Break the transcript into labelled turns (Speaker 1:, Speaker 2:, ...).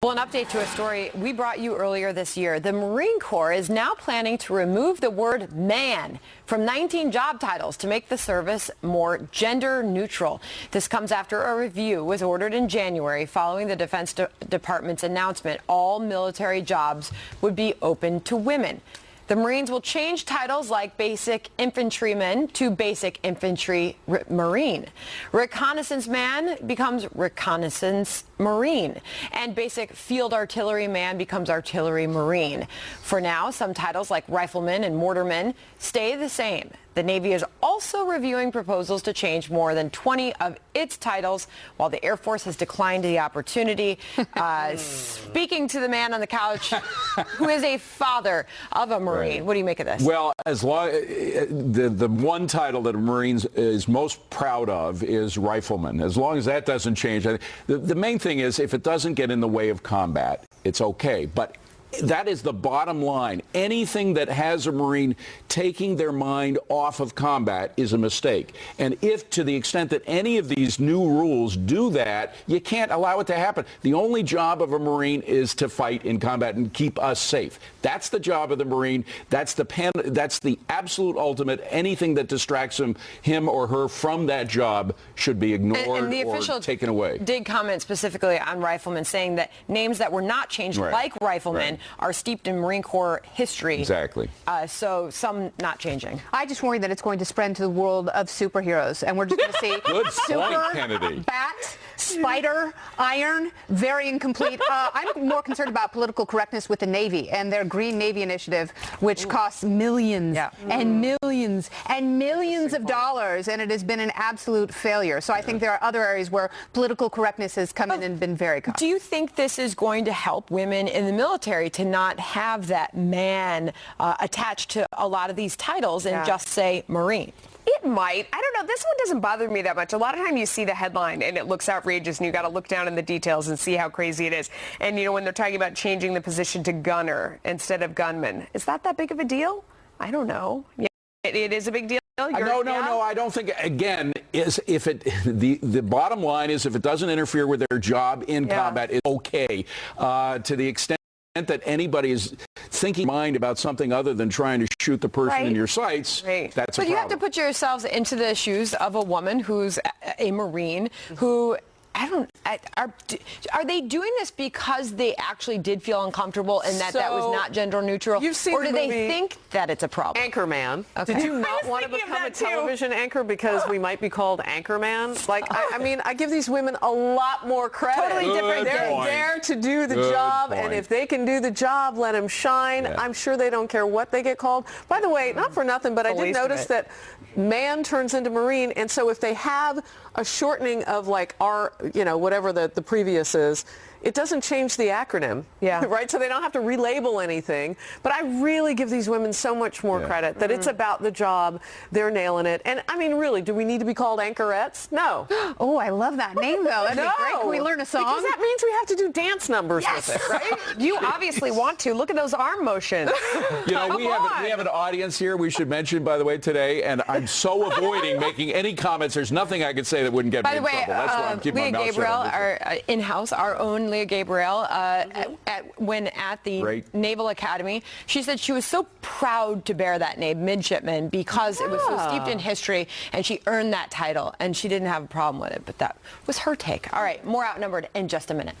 Speaker 1: Well, an update to a story we brought you earlier this year. The Marine Corps is now planning to remove the word man from 19 job titles to make the service more gender neutral. This comes after a review was ordered in January following the Defense Department's announcement all military jobs would be open to women. The Marines will change titles like Basic Infantryman to Basic Infantry Marine. Reconnaissance Man becomes Reconnaissance Marine. And Basic Field Artillery Man becomes Artillery Marine. For now, some titles like Rifleman and Mortarman stay the same. The Navy is also reviewing proposals to change more than 20 of its titles, while the Air Force has declined the opportunity. Speaking to the man on the couch, who is a father of a Marine. Right. What do you make of this?
Speaker 2: Well, as long the one title that a Marine is most proud of is Rifleman. As long as that doesn't change, the main thing is if it doesn't get in the way of combat, it's okay. But that is the bottom line. Anything that has a Marine taking their mind off of combat is a mistake. And if, to the extent that any of these new rules do that, you can't allow it to happen. The only job of a Marine is to fight in combat and keep us safe. That's the job of the Marine. That's the absolute ultimate. Anything that distracts him or her from that job should be ignored
Speaker 1: and the
Speaker 2: or
Speaker 1: official
Speaker 2: taken away.
Speaker 1: Did comment specifically on Rifleman, saying that names that were not changed, like Rifleman, are steeped in Marine Corps history.
Speaker 2: Exactly.
Speaker 1: So some not changing.
Speaker 3: I just worry that it's going to spread to the world of superheroes, and we're just going to see
Speaker 2: Good
Speaker 3: Super,
Speaker 2: point, Kennedy.
Speaker 3: Bat, Spider, Iron, very incomplete. I'm more concerned about political correctness with the Navy and their Green Navy initiative, which costs millions and millions and millions of dollars, and it has been an absolute failure. So I think there are other areas where political correctness has come in and been very costly.
Speaker 1: Do you think this is going to help women in the military to not have that man attached to a lot of these titles and just say Marine?
Speaker 4: It might. I don't know. This one doesn't bother me that much. A lot of time you see the headline and it looks outrageous and you got to look down in the details and see how crazy it is. And, you know, when they're talking about changing the position to gunner instead of gunman, is that big of a deal? I don't know. Yeah, it is a big deal.
Speaker 2: No, I don't think, again, the bottom line is if it doesn't interfere with their job in combat, it's okay. To the extent that anybody is thinking mind about something other than trying to shoot the person in your sights, that's a problem.
Speaker 1: But you have to put yourselves into the shoes of a woman who's a Marine who are they doing this because they actually did feel uncomfortable and that was not gender neutral?
Speaker 4: You've seen
Speaker 1: or do
Speaker 4: the movie
Speaker 1: they think that it's a problem?
Speaker 4: Anchorman.
Speaker 1: Okay.
Speaker 4: Did you not want to become a television anchor because we might be called Anchorman? Like, I mean, I give these women a lot more credit.
Speaker 1: Totally different.
Speaker 4: They're there to do the job, and if they can do the job, let them shine. I'm sure they don't care what they get called. By the way, not for nothing, but I did notice that man turns into Marine, and so if they have a shortening of like our, you know, whatever the previous is, it doesn't change the acronym, right? So they don't have to relabel anything. But I really give these women so much more credit that it's about the job. They're nailing it. And I mean, really, do we need to be called anchorettes? No.
Speaker 3: Oh, I love that name, though. That'd be great. Can we learn a song?
Speaker 4: Because that means we have to do dance numbers with it, right?
Speaker 1: You obviously want to. Look at those arm motions.
Speaker 2: You know, we have an audience here, we should mention, by the way, today, and I'm so avoiding making any comments. There's nothing I could say that wouldn't get me in trouble. That's why I'm keeping my mouth shut.
Speaker 1: Leah Gabriel, our in-house, our own Leah Gabriel, when at the Naval Academy, she said she was so proud to bear that name, midshipman, because it was so steeped in history, and she earned that title, and she didn't have a problem with it. But that was her take. All right, more Outnumbered in just a minute.